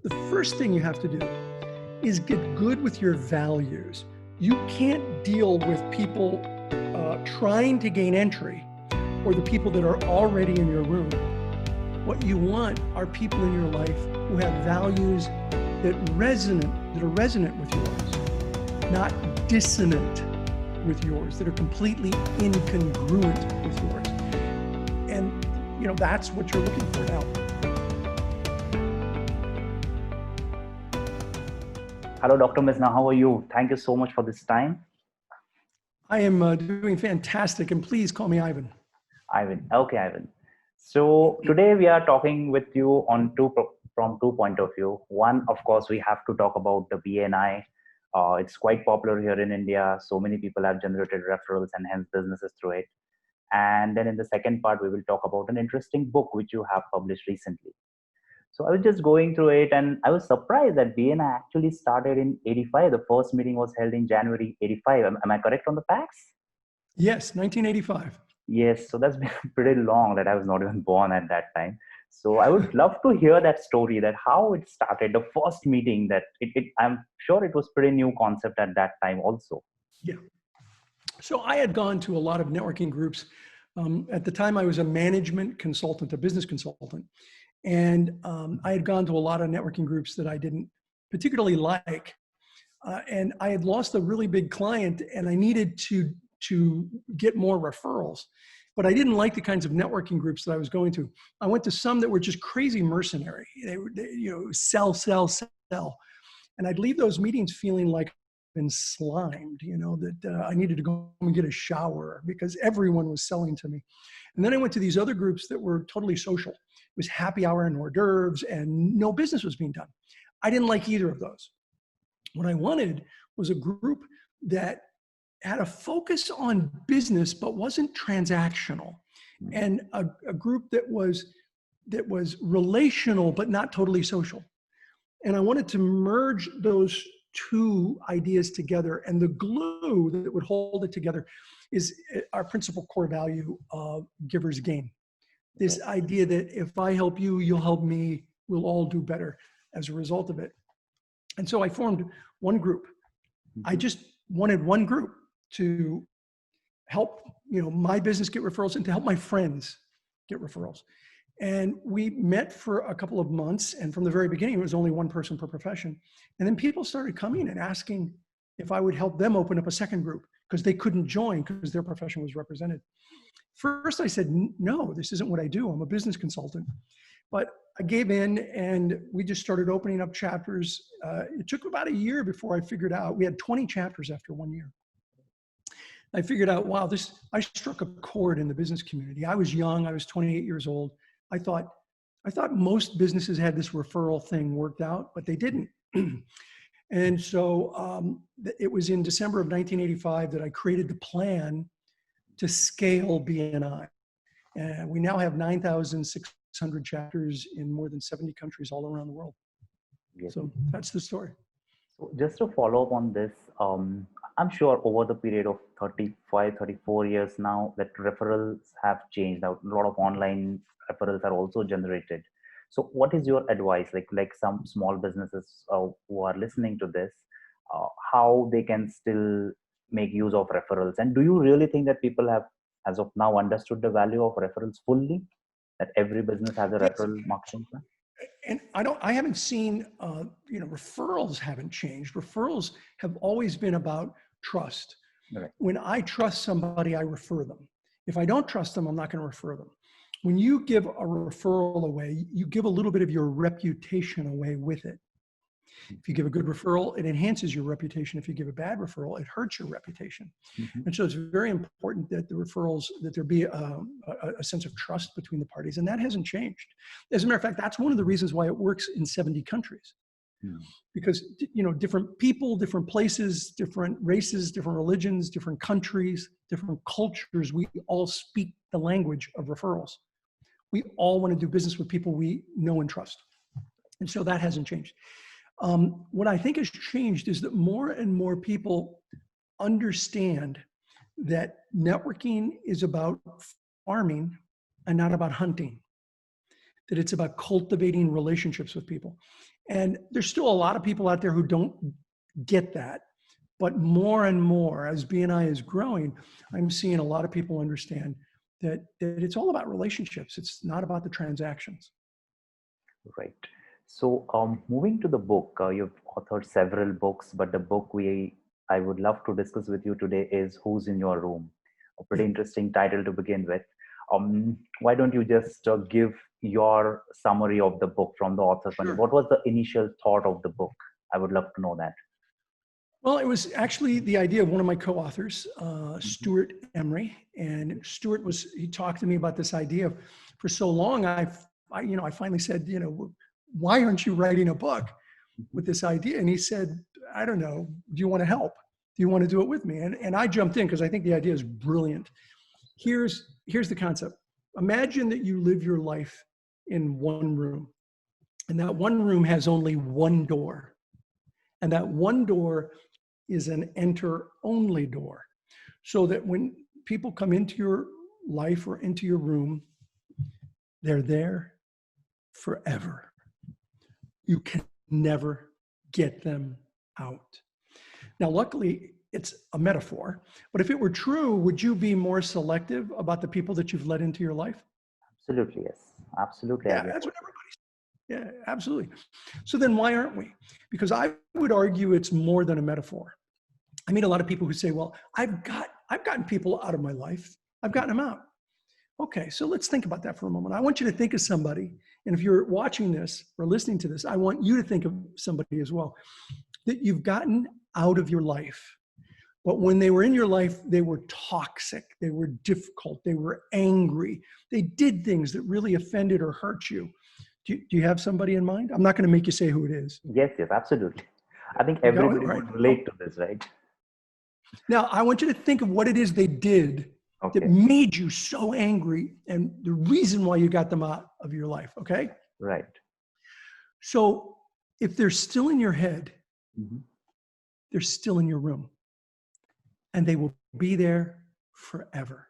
The first thing you have to do is get good with your values. You can't deal with people trying to gain entry or the people that are already in your room. What you want are people in your life who have values that are resonant with yours, not dissonant with yours, that are completely incongruent with yours. And that's what you're looking for now. Hello, Dr. Misner. How are you? Thank you so much for this time. I am doing fantastic, and please call me Ivan. Ivan. Okay, Ivan. So today we are talking with you on from two point of view. One, of course, we have to talk about the BNI. It's quite popular here in India. So many people have generated referrals and hence businesses through it. And then in the second part, we will talk about an interesting book which you have published recently. So I was just going through it and I was surprised that BNI actually started in 85. The first meeting was held in January 85. Am I correct on the facts? Yes, 1985. Yes, so that's been pretty long that I was not even born at that time. So I would love to hear that story, that how it started, the first meeting that I'm sure it was pretty new concept at that time also. Yeah. So I had gone to a lot of networking groups. At the time I was a management consultant, a business consultant. And I had gone to a lot of networking groups that I didn't particularly like. And I had lost a really big client and I needed to get more referrals. But I didn't like the kinds of networking groups that I was going to. I went to some that were just crazy mercenary. They sell. And I'd leave those meetings feeling like I'd been slimed, that I needed to go and get a shower because everyone was selling to me. And then I went to these other groups that were totally social. It was happy hour and hors d'oeuvres and no business was being done. I didn't like either of those. What I wanted was a group that had a focus on business but wasn't transactional, and a group that was relational but not totally social. And I wanted to merge those two ideas together, and the glue that would hold it together is our principal core value of givers gain. This idea that if I help you, you'll help me, we'll all do better as a result of it. And so I formed one group. I just wanted one group to help my business get referrals and to help my friends get referrals. And we met for a couple of months, and from the very beginning it was only one person per profession. And then people started coming and asking if I would help them open up a second group because they couldn't join because their profession was represented. First I said, no, this isn't what I do. I'm a business consultant. But I gave in and we just started opening up chapters. It took about a year before I figured out, we had 20 chapters after 1 year. I figured out, wow, I struck a chord in the business community. I was young, I was 28 years old. I thought most businesses had this referral thing worked out, but they didn't. And so it was in December of 1985 that I created the plan to scale BNI. And we now have 9,600 chapters in more than 70 countries all around the world. Yes. So that's the story. So just to follow up on this, I'm sure over the period of 35, 34 years now that referrals have changed. Now, a lot of online referrals are also generated. So what is your advice, like some small businesses who are listening to this, how they can still make use of referrals? And do you really think that people have, as of now, understood the value of referrals fully, that every business has a referral marketing plan? And I haven't seen, referrals haven't changed. Referrals have always been about trust. Right. When I trust somebody, I refer them. If I don't trust them, I'm not going to refer them. When you give a referral away, you give a little bit of your reputation away with it. If you give a good referral, it enhances your reputation. If you give a bad referral, it hurts your reputation. Mm-hmm. And so it's very important that the referrals, that there be a sense of trust between the parties. And that hasn't changed. As a matter of fact, that's one of the reasons why it works in 70 countries. Because, different people, different places, different races, different religions, different countries, different cultures, we all speak the language of referrals. We all want to do business with people we know and trust. And so that hasn't changed. What I think has changed is that more and more people understand that networking is about farming and not about hunting. that it's about cultivating relationships with people. And there's still a lot of people out there who don't get that. But more and more, as BNI is growing, I'm seeing a lot of people understand that it's all about relationships. It's not about the transactions. Right. So, moving to the book, you've authored several books, but the book I would love to discuss with you today is "Who's in Your Room?" A pretty interesting title to begin with. Why don't you just give your summary of the book from the author's point of view? Sure. What was the initial thought of the book? I would love to know that. Well, it was actually the idea of one of my co-authors, Mhm. Stuart Emery, and Stuart he talked to me about this idea of, for so long, I finally said, why aren't you writing a book with this idea? And he said, I don't know, do you want to help? Do you want to do it with me? And I jumped in because I think the idea is brilliant. Here's the concept. Imagine that you live your life in one room, and that one room has only one door. And that one door is an enter-only door. So that when people come into your life or into your room, they're there forever. You can never get them out. Now, luckily, it's a metaphor, but if it were true, would you be more selective about the people that you've let into your life? Absolutely, yes. Absolutely. I Yeah, get that's it. what everybody. Yeah, absolutely. So then why aren't we? Because I would argue it's more than a metaphor. I meet a lot of people who say, well, I've gotten people out of my life. I've gotten them out. Okay, so let's think about that for a moment. I want you to think of somebody, and if you're watching this or listening to this, I want you to think of somebody as well that you've gotten out of your life. But when they were in your life, they were toxic, they were difficult, they were angry, they did things that really offended or hurt you. Do you have somebody in mind? I'm not going to make you say who it is. Yes, yes, absolutely. I think You go, everybody all right. would relate to this, right? Now, I want you to think of what it is they did that Okay. made you so angry and the reason why you got them out of your life, okay? Right. So if they're still in your head, Mhm. they're still in your room and they will be there forever.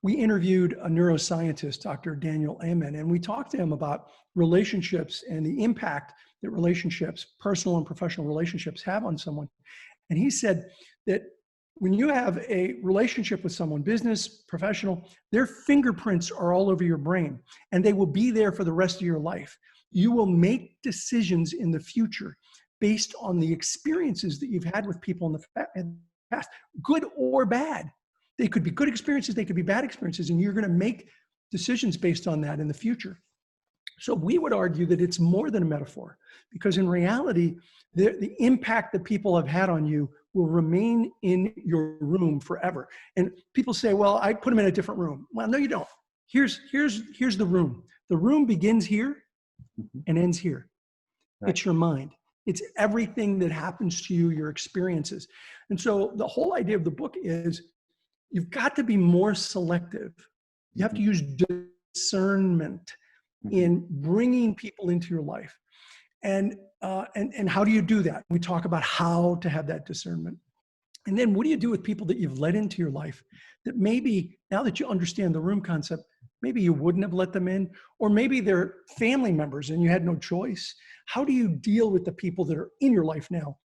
We interviewed a neuroscientist, Dr. Daniel Amen, and we talked to him about relationships and the impact that relationships, personal and professional relationships, have on someone. And he said that when you have a relationship with someone, business, professional, their fingerprints are all over your brain and they will be there for the rest of your life. You will make decisions in the future based on the experiences that you've had with people in the past, good or bad. They could be good experiences, they could be bad experiences, and you're going to make decisions based on that in the future. So we would argue that it's more than a metaphor, because in reality, the impact that people have had on you will remain in your room forever. And people say, well, I put them in a different room. Well, no, you don't. Here's the room. The room begins here Mhm. and ends here. Right. It's your mind. It's everything that happens to you, your experiences. And so the whole idea of the book is you've got to be more selective. You have to Mhm. use discernment Mhm. in bringing people into your life. And how do you do that? We talk about how to have that discernment. And then what do you do with people that you've let into your life that maybe now that you understand the room concept, maybe you wouldn't have let them in, or maybe they're family members and you had no choice. How do you deal with the people that are in your life now?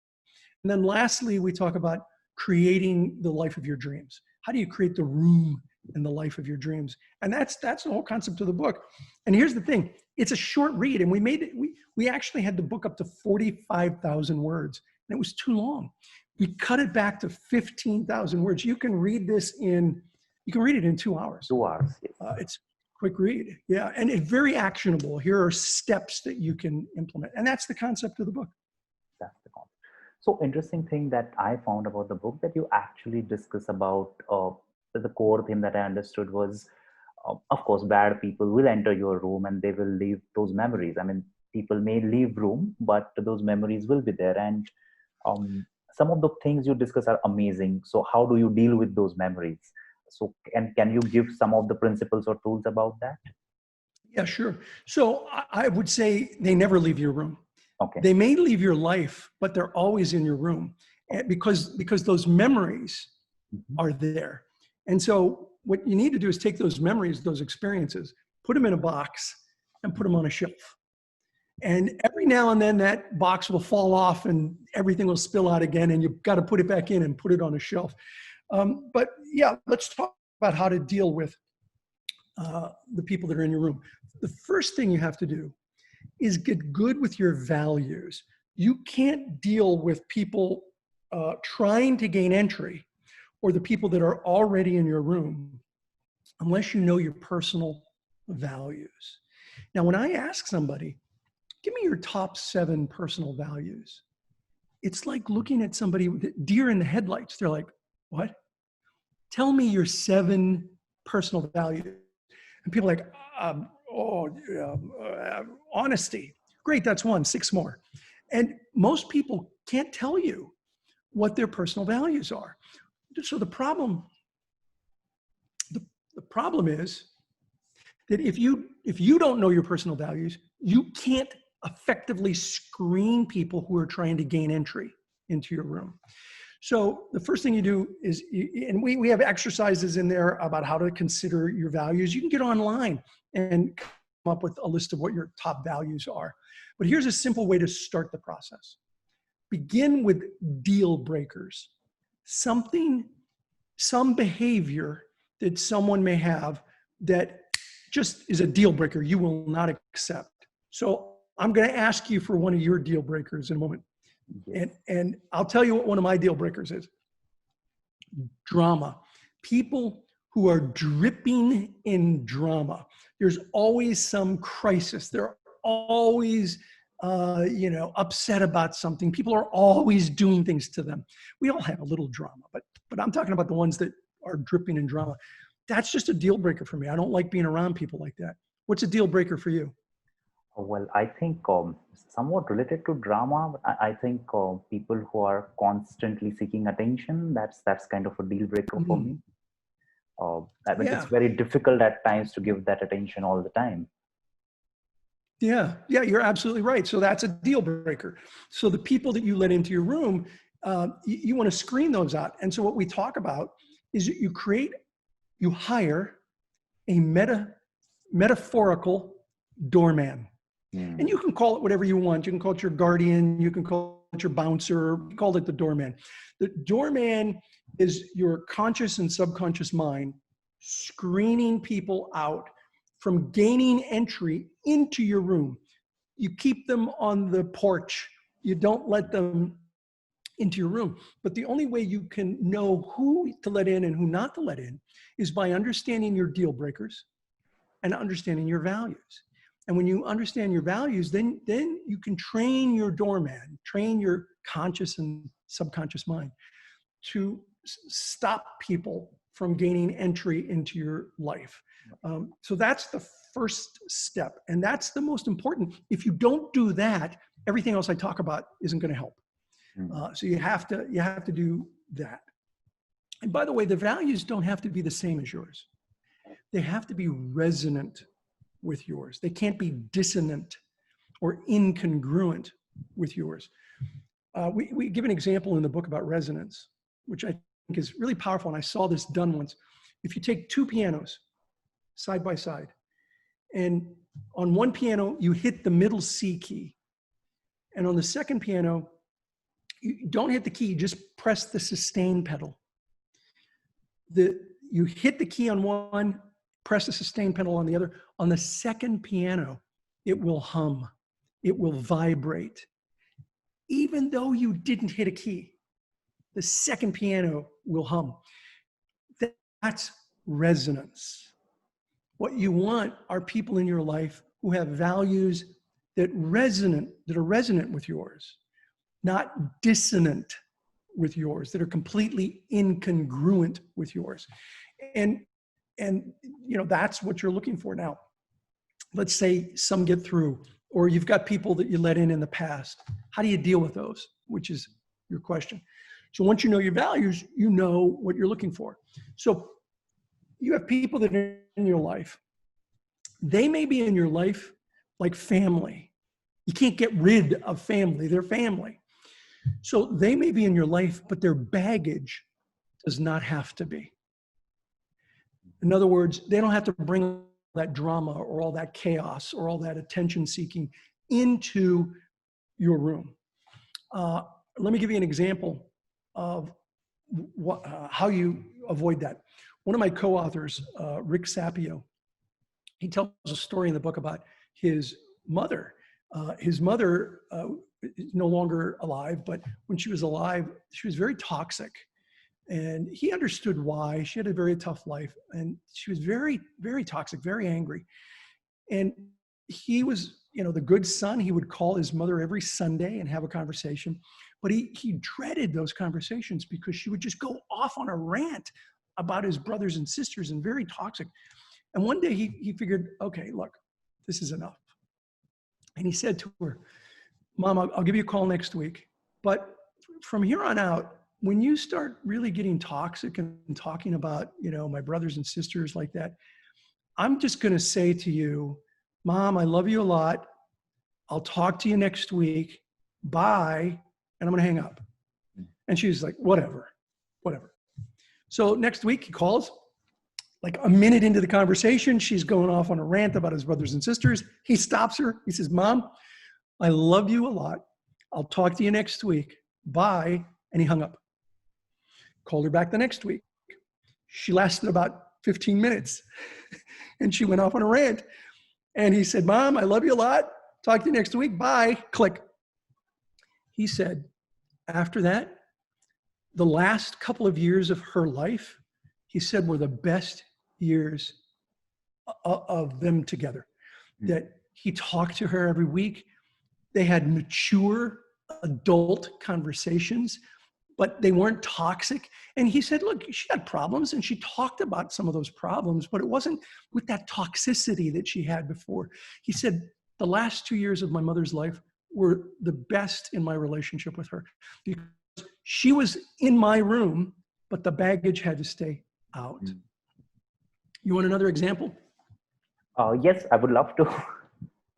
And then lastly, we talk about creating the life of your dreams. How do you create the room in the life of your dreams? And that's the whole concept of the book. And here's the thing, it's a short read, and we made it, we actually had the book up to 45,000 words, and it was too long. We cut it back to 15,000 words. You can read it in 2 hours. 2 hours. Yes. It's a quick read. Yeah. And it's very actionable. Here are steps that you can implement. And that's the concept of the book. That's the concept. So interesting thing that I found about the book that you actually discuss about the core theme that I understood was, of course, bad people will enter your room and they will leave those memories. I mean, people may leave room, but those memories will be there. And um, some of the things you discuss are amazing. So how do you deal with those memories? So can you give some of the principles or tools about that? Yeah, sure. So I would say they never leave your room. Okay. They may leave your life, but they're always in your room because those memories Mhm. are there. And so what you need to do is take those memories, those experiences, put them in a box and put them on a shelf. And every now and then that box will fall off and everything will spill out again, and you've got to put it back in and put it on a shelf. But yeah, let's talk about how to deal with the people that are in your room. The first thing you have to do is get good with your values. You can't deal with people trying to gain entry or the people that are already in your room unless you know your personal values. Now, when I ask somebody, give me your top 7 personal values, it's like looking at somebody with deer in the headlights. They're like, what? Tell me your 7 personal values. And people are like, honesty. Great, that's 1, 6 more. And most people can't tell you what their personal values are. So the problem is that if you don't know your personal values, you can't effectively screen people who are trying to gain entry into your room. So the first thing you do is, and we have exercises in there about how to consider your values. You can get online and come up with a list of what your top values are. But here's a simple way to start the process. Begin with deal breakers. Some behavior that someone may have that just is a deal breaker you will not accept. So I'm going to ask you for one of your deal breakers in a moment. And I'll tell you what one of my deal breakers is. Drama. People who are dripping in drama. There's always some crisis. They're always upset about something. People are always doing things to them. We all have a little drama, but I'm talking about the ones that are dripping in drama. That's just a deal breaker for me. I don't like being around people like that. What's a deal breaker for you? Well, I think somewhat related to drama, I think people who are constantly seeking attention, that's kind of a deal breaker for me. It's very difficult at times to give that attention all the time. Yeah, you're absolutely right. So that's a deal breaker. So the people that you let into your room, you want to screen those out. And so what we talk about is you hire a metaphorical doorman. And you can call it whatever you want. You can call it your guardian. You can call it your bouncer. Call it the doorman. The doorman is your conscious and subconscious mind screening people out from gaining entry into your room. You keep them on the porch. You don't let them into your room. But the only way you can know who to let in and who not to let in is by understanding your deal breakers and understanding your values. And when you understand your values, then you can train your doorman, train your conscious and subconscious mind to stop people from gaining entry into your life. So that's the first step. And that's the most important. If you don't do that, everything else I talk about isn't going to help. So you have to do that. And by the way, the values don't have to be the same as yours. They have to be resonant with yours. They can't be dissonant or incongruent with yours. We give an example in the book about resonance, which I think is really powerful. And I saw this done once. If you take 2 pianos side by side, and on one piano, you hit the middle C key. And on the second piano, you don't hit the key, you just press the sustain pedal. You hit the key on one, press the sustain pedal on the other. On the second piano, it will hum, it will vibrate. Even though you didn't hit a key, the second piano will hum. That's resonance. What you want are people in your life who have values that are resonant with yours, not dissonant with yours, that are completely incongruent with yours. And that's what you're looking for now. Let's say some get through, or you've got people that you let in the past. How do you deal with those? Which is your question. So once you know your values, you know what you're looking for. So you have people that are in your life. They may be in your life like family. You can't get rid of family. They're family. So they may be in your life, but their baggage does not have to be. In other words, they don't have to bring that drama or all that chaos or all that attention seeking into your room. Let me give you an example of how you avoid that. One of my co-authors, Rick Sapio, he tells a story in the book about his mother. His mother is no longer alive, but when she was alive, she was very toxic. And he understood why. She had a very tough life, and she was very, very toxic, very angry. And he was, the good son. He would call his mother every Sunday and have a conversation. But he dreaded those conversations because she would just go off on a rant about his brothers and sisters and very toxic. And one day he figured, okay, look, this is enough. And he said to her, Mom, I'll give you a call next week. But from here on out, when you start really getting toxic and talking about, my brothers and sisters like that, I'm just going to say to you, Mom, I love you a lot. I'll talk to you next week. Bye. And I'm going to hang up. And she's like, whatever. So next week he calls, like a minute into the conversation, she's going off on a rant about his brothers and sisters. He stops her. He says, Mom, I love you a lot. I'll talk to you next week. Bye. And he hung up. Called her back the next week. She lasted about 15 minutes and she went off on a rant. And he said, Mom, I love you a lot. Talk to you next week. Bye. Click. He said, after that, the last couple of years of her life, he said, were the best years of them together. That he talked to her every week. They had mature adult conversations, but they weren't toxic. And he said, look, she had problems and she talked about some of those problems, but it wasn't with that toxicity that she had before. He said, the last 2 years of my mother's life were the best in my relationship with her because she was in my room, but the baggage had to stay out. You want another example? Yes, I would love to. All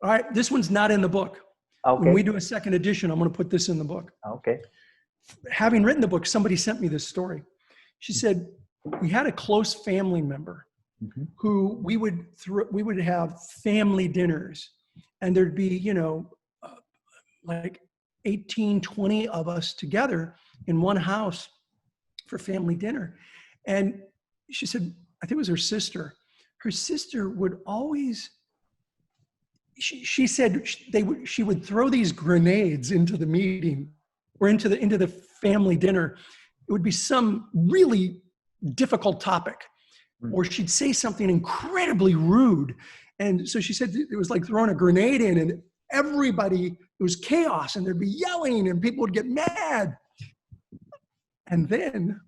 right, this one's not in the book. Okay. When we do a second edition, I'm going to put this in the book. Okay. Having written the book, somebody sent me this story. She said, we had a close family member who we would have family dinners, and there'd be, like 18, 20 of us together in one house for family dinner. And she said, I think it was her sister. Her sister would always, she said she would throw these grenades into the meeting or into the family dinner. It would be some really difficult topic, or she'd say something incredibly rude. And so she said it was like throwing a grenade in, and everybody, it was chaos, and there'd be yelling and people would get mad. And then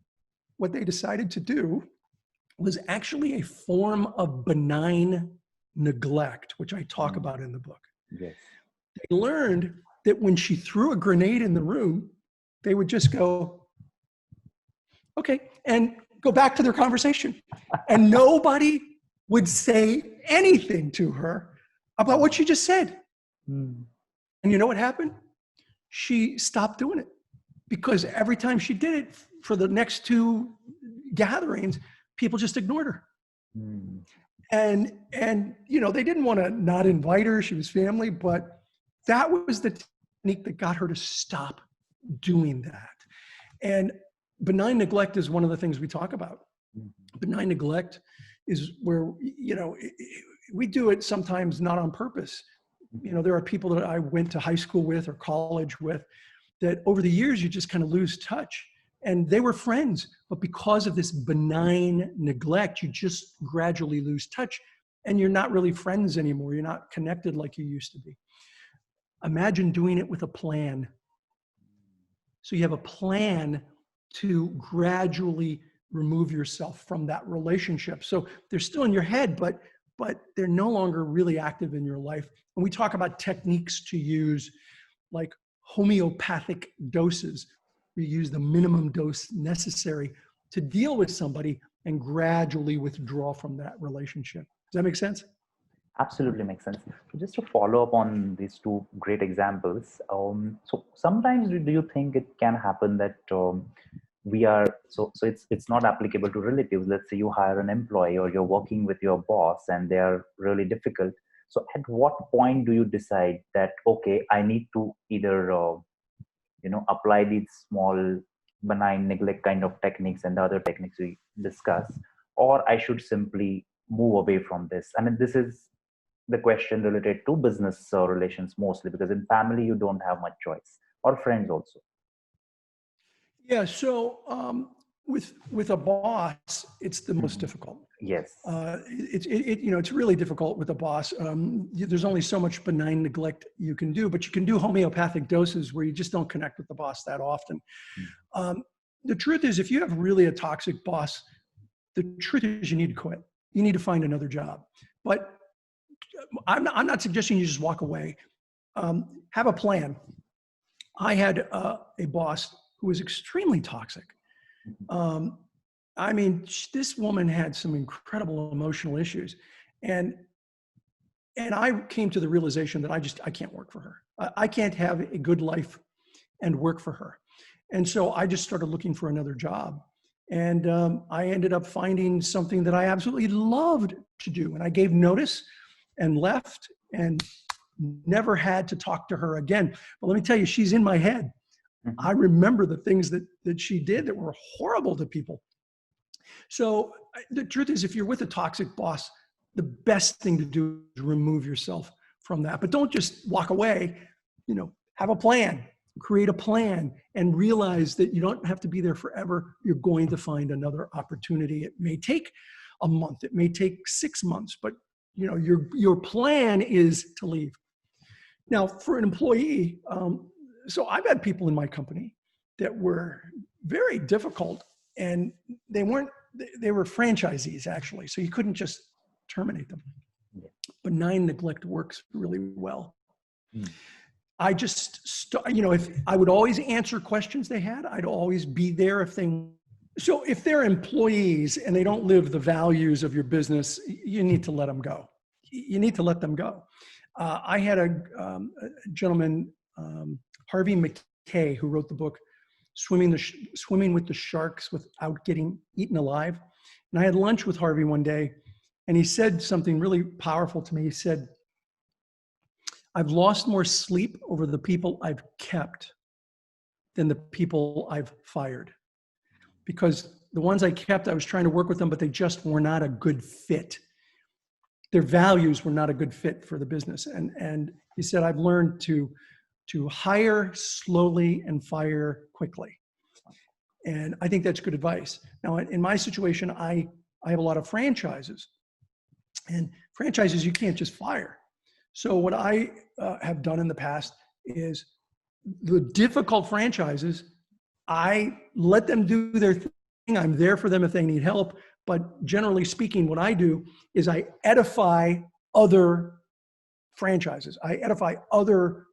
what they decided to do was actually a form of benign neglect, which I talk about in the book. Yes. They learned that when she threw a grenade in the room, they would just go, okay, and go back to their conversation. And nobody would say anything to her about what she just said. And you know what happened? She stopped doing it because every time she did it for the next two gatherings, people just ignored her. And they didn't want to not invite her. She was family, but that was the technique that got her to stop doing that. And benign neglect is one of the things we talk about. Benign neglect is where, we do it sometimes not on purpose. There are people that I went to high school with or college with that over the years, you just kind of lose touch. And they were friends, but because of this benign neglect, you just gradually lose touch and you're not really friends anymore. You're not connected like you used to be. Imagine doing it with a plan. So you have a plan to gradually remove yourself from that relationship. So they're still in your head, but they're no longer really active in your life. And we talk about techniques to use, like homeopathic doses. We use the minimum dose necessary to deal with somebody and gradually withdraw from that relationship. Does that make sense? Absolutely makes sense. So just to follow up on these two great examples, so sometimes do you think it can happen that we are so it's not applicable to relatives. Let's say you hire an employee or you're working with your boss and they are really difficult. So at what point do you decide that, okay, I need to either apply these small benign neglect kind of techniques and the other techniques we discuss, or I should simply move away from this? I mean, this is the question related to business relations mostly, because in family you don't have much choice, or friends also. Yeah. So with a boss, it's the most difficult. Yes. It's really difficult with a boss. There's only so much benign neglect you can do, but you can do homeopathic doses where you just don't connect with the boss that often. The truth is, if you have really a toxic boss, the truth is you need to quit. You need to find another job. But I'm not suggesting you just walk away. Have a plan. I had a boss who was extremely toxic. I mean, this woman had some incredible emotional issues, and I came to the realization that I can't work for her. I can't have a good life and work for her. And so I just started looking for another job. And I ended up finding something that I absolutely loved to do. And I gave notice and left and never had to talk to her again. But let me tell you, she's in my head. I remember the things that she did that were horrible to people. So the truth is, if you're with a toxic boss, the best thing to do is remove yourself from that. But don't just walk away. Have a plan, create a plan, and realize that you don't have to be there forever. You're going to find another opportunity. It may take a month, it may take 6 months, but your plan is to leave. Now, for an employee, so I've had people in my company that were very difficult, and they were franchisees actually. So you couldn't just terminate them. Benign neglect works really well. I just, if I would always answer questions they had, I'd always be there so if they're employees and they don't live the values of your business, you need to let them go. You need to let them go. I had a gentleman, Harvey McKay, who wrote the book Swimming with the Sharks Without Getting Eaten Alive. And I had lunch with Harvey one day, and he said something really powerful to me. He said, "I've lost more sleep over the people I've kept than the people I've fired. Because the ones I kept, I was trying to work with them, but they just were not a good fit. Their values were not a good fit for the business." And he said, "I've learned to hire slowly and fire quickly." And I think that's good advice. Now, in my situation, I have a lot of franchises. And franchises, you can't just fire. So what I have done in the past is the difficult franchises, I let them do their thing. I'm there for them if they need help. But generally speaking, what I do is I edify other franchises. I edify other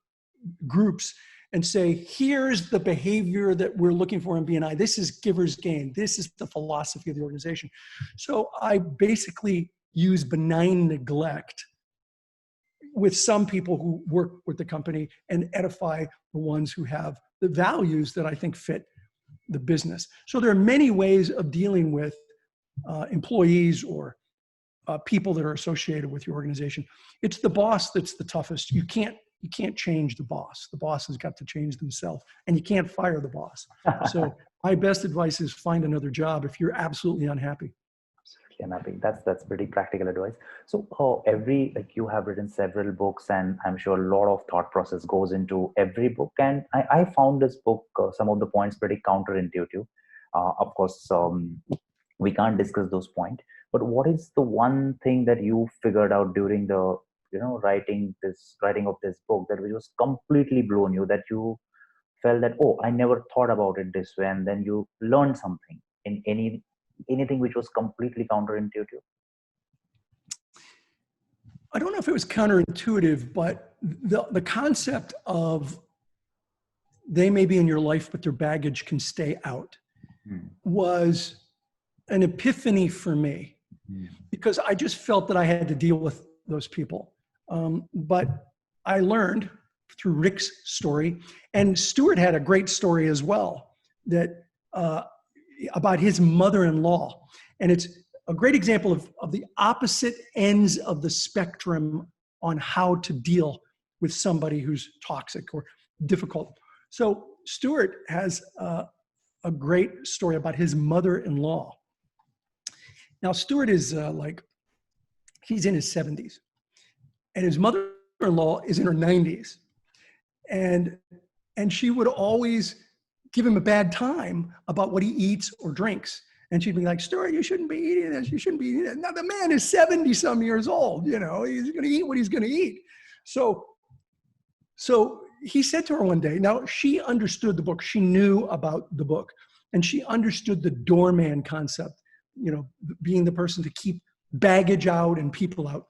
groups and say, here's the behavior that we're looking for in B&I. This is giver's gain. This is the philosophy of the organization. So I basically use benign neglect with some people who work with the company and edify the ones who have the values that I think fit the business. So there are many ways of dealing with employees or people that are associated with your organization. It's the boss that's the toughest. You can't change the boss. The boss has got to change themselves, and you can't fire the boss. So my best advice is find another job if you're absolutely unhappy. Absolutely unhappy. That's pretty practical advice. So you have written several books, and I'm sure a lot of thought process goes into every book. And I found this book, some of the points pretty counterintuitive. Of course, we can't discuss those points. But what is the one thing that you figured out during the writing of this book that was completely blown you, that you felt that, oh, I never thought about it this way, and then you learned something in anything which was completely counterintuitive? I don't know if it was counterintuitive, but the concept of they may be in your life, but their baggage can stay out was an epiphany for me, because I just felt that I had to deal with those people. But I learned through Rick's story, and Stuart had a great story as well, that about his mother-in-law. And it's a great example of the opposite ends of the spectrum on how to deal with somebody who's toxic or difficult. So Stuart has a great story about his mother-in-law. Now, Stuart is he's in his 70s, and his mother-in-law is in her 90s. And she would always give him a bad time about what he eats or drinks. And she'd be like, Stuart, you shouldn't be eating this. You shouldn't be eating it. Now, the man is 70 some years old. You know, he's going to eat what he's going to eat. So he said to her one day, now she understood the book. She knew about the book, and she understood the doorman concept, you know, being the person to keep baggage out and people out.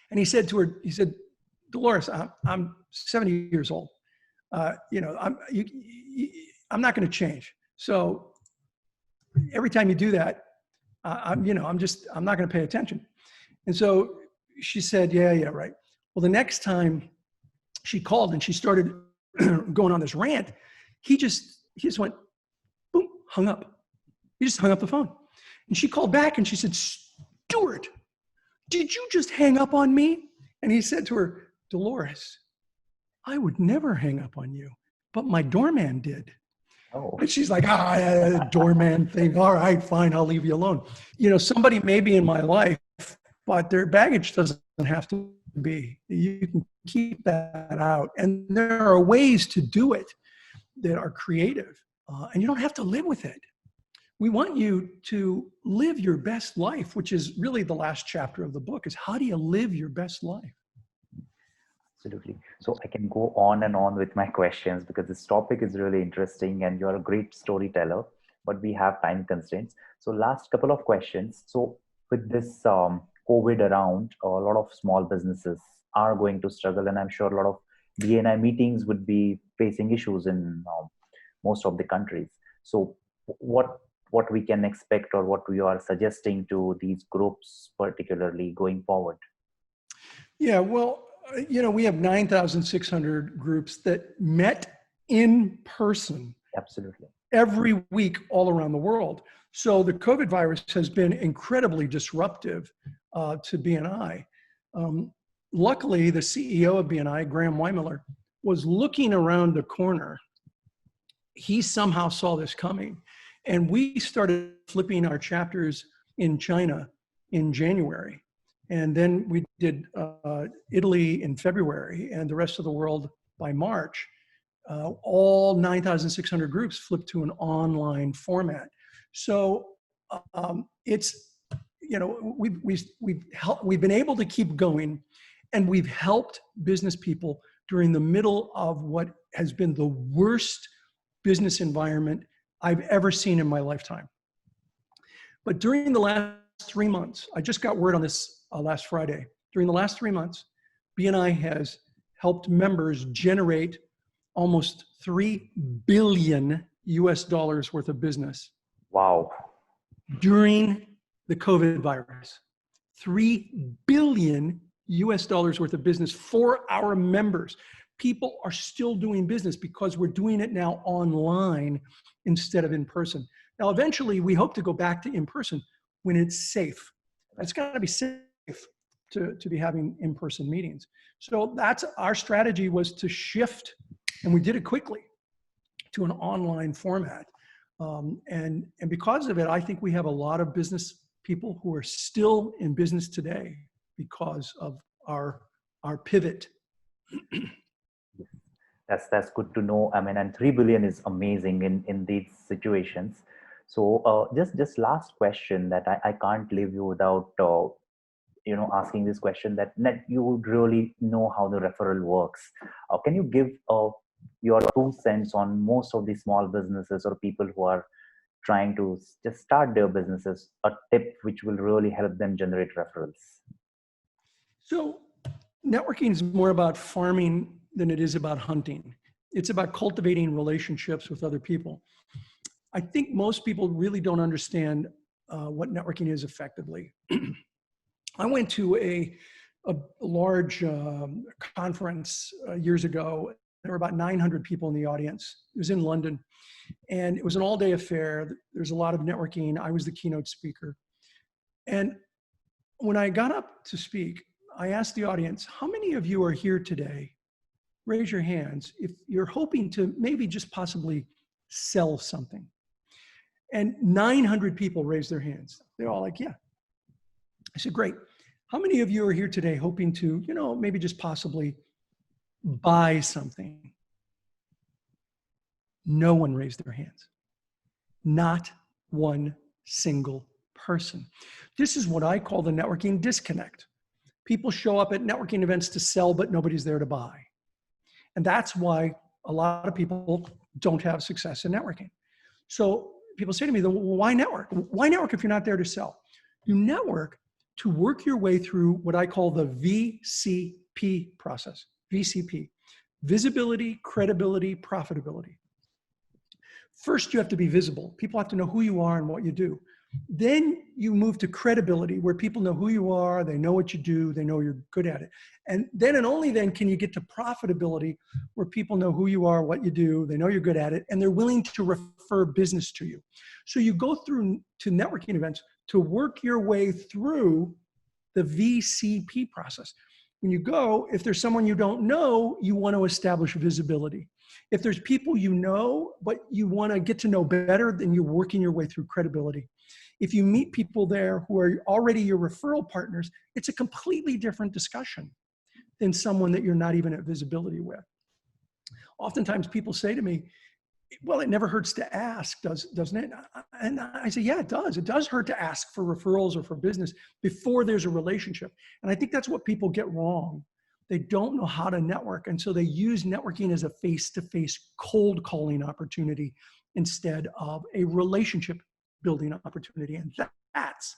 And he said to her, he said, Dolores, I'm 70 years old. You know, I'm not going to change. So every time you do that, I'm not going to pay attention. And so she said, yeah, right. Well, the next time she called and she started going on this rant, he just went, boom, hung up. He just hung up the phone. And she called back and she said, Stuart, did you just hang up on me? And he said to her, Dolores, I would never hang up on you, but my doorman did. Oh. And she's like, doorman thing. All right, fine, I'll leave you alone. You know, somebody may be in my life, but their baggage doesn't have to be. You can keep that out. And there are ways to do it that are creative, and you don't have to live with it. We want you to live your best life, which is really the last chapter of the book, is how do you live your best life? Absolutely. So I can go on and on with my questions because this topic is really interesting and you're a great storyteller, but we have time constraints. So last couple of questions. So with this COVID around, a lot of small businesses are going to struggle, and I'm sure a lot of BNI meetings would be facing issues in most of the countries. So what we can expect, or what we are suggesting to these groups, particularly going forward? Yeah, well, you know, we have 9,600 groups that met in person. Absolutely. Every week all around the world. So the COVID virus has been incredibly disruptive to BNI. Luckily, the CEO of BNI, Graham Weimiller, was looking around the corner. He somehow saw this coming. And we started flipping our chapters in China in January. And then we did Italy in February, and the rest of the world by March. All 9,600 groups flipped to an online format. So it's, you know, we've been able to keep going, and we've helped business people during the middle of what has been the worst business environment I've ever seen in my lifetime. But during the last 3 months, I just got word on this last Friday. During the last 3 months, BNI has helped members generate almost $3 billion worth of business. Wow. During the COVID virus. $3 billion worth of business for our members. People are still doing business because we're doing it now online instead of in person. Now, eventually, we hope to go back to in person when it's safe. It's got to be safe to be having in-person meetings. So that's our strategy, was to shift, and we did it quickly, to an online format. And because of it, I think we have a lot of business people who are still in business today because of our pivot. That's good to know. I mean, and 3 billion is amazing in these situations. So just last question that I can't leave you without asking this question, that you would really know how the referral works. Can you give your 2 cents on most of the small businesses or people who are trying to just start their businesses, a tip which will really help them generate referrals? So networking is more about farming than it is about hunting. It's about cultivating relationships with other people. I think most people really don't understand what networking is effectively. I went to a large conference years ago, There were about 900 people in the audience. It was in London, and it was an all-day affair. There's a lot of networking. I was the keynote speaker. And when I got up to speak, I asked the audience, how many of you are here today? Raise your hands if you're hoping to maybe just possibly sell something. And 900 people raised their hands. They're all like, yeah. I said, great. How many of you are here today hoping to, maybe just possibly buy something? No one raised their hands. Not one single person. This is what I call the networking disconnect. People show up at networking events to sell, but nobody's there to buy. And that's why a lot of people don't have success in networking. So people say to me, why network? Why network if you're not there to sell? You network to work your way through what I call the VCP process. VCP, visibility, credibility, profitability. First, you have to be visible. People have to know who you are and what you do. Then you move to credibility, where people know who you are, they know what you do, they know you're good at it. And then and only then can you get to profitability, where people know who you are, what you do, they know you're good at it, and they're willing to refer business to you. So you go through to networking events to work your way through the VCP process. When you go, if there's someone you don't know, you want to establish visibility. If there's people you know, but you want to get to know better, then you're working your way through credibility. If you meet people there who are already your referral partners, it's a completely different discussion than someone that you're not even at visibility with. Oftentimes people say to me, well, it never hurts to ask, doesn't it? And I say, yeah, it does. It does hurt to ask for referrals or for business before there's a relationship. And I think that's what people get wrong. They don't know how to network. And so they use networking as a face-to-face cold calling opportunity instead of a relationship building opportunity. And that's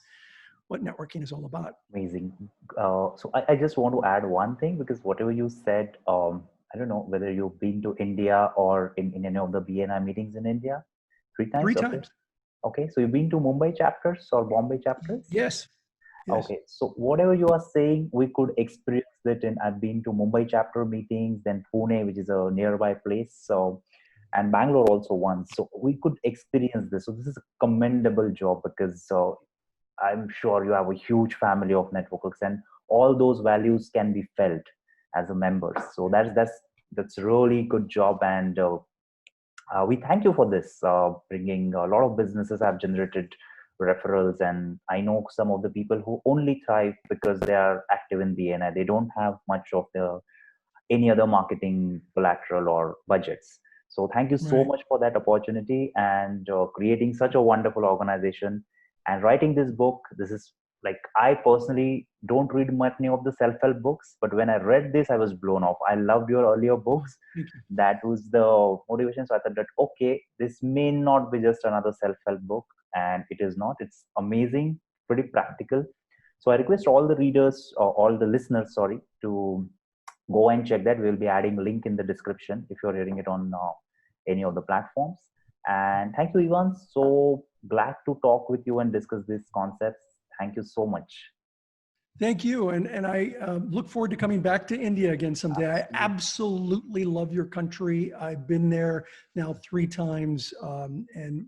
what networking is all about. Amazing. So I just want to add one thing, because whatever you said, I don't know whether you've been to India or in any of the BNI meetings in India. 3 times? 3 okay. times. Okay, so you've been to Mumbai chapters or Bombay chapters? Yes. Yes. Okay, so whatever you are saying, we could experience that I've been to Mumbai chapter meetings, then Pune, which is a nearby place, and Bangalore also once. So we could experience this. So this is a commendable job, because I'm sure you have a huge family of networkers, and all those values can be felt as a member. So that's really good job, and we thank you for this. Bringing a lot of businesses have generated referrals, and I know some of the people who only thrive because they are active in BNI. They don't have much of any other marketing collateral or budgets. So thank you so much for that opportunity, and creating such a wonderful organization and writing this book. This is, like, I personally don't read many of the self-help books, but when I read this, I was blown off. I loved your earlier books. That was the motivation. So I thought that, okay, this may not be just another self-help book, and it is not. It's amazing, pretty practical. So I request all the readers, or all the listeners, sorry, to go and check that. We'll be adding a link in the description if you're hearing it on any of the platforms. And thank you, Ivan. So glad to talk with you and discuss these concepts. Thank you so much. Thank you. And I look forward to coming back to India again someday. I absolutely love your country. I've been there now 3 times and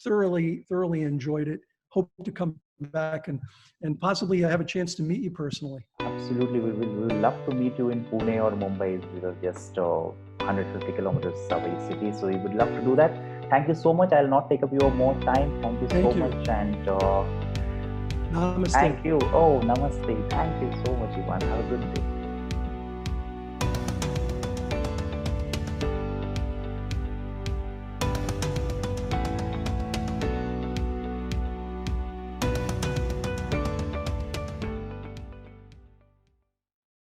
thoroughly enjoyed it. Hope to come back and possibly have a chance to meet you personally. Absolutely. We will love to meet you in Pune or Mumbai. We are just 150 kilometers away city. So we would love to do that. Thank you so much. I'll not take up your more time. Thank you so much. And Namaste. Thank you. Oh, namaste. Thank you so much, Ivan. Have a good day.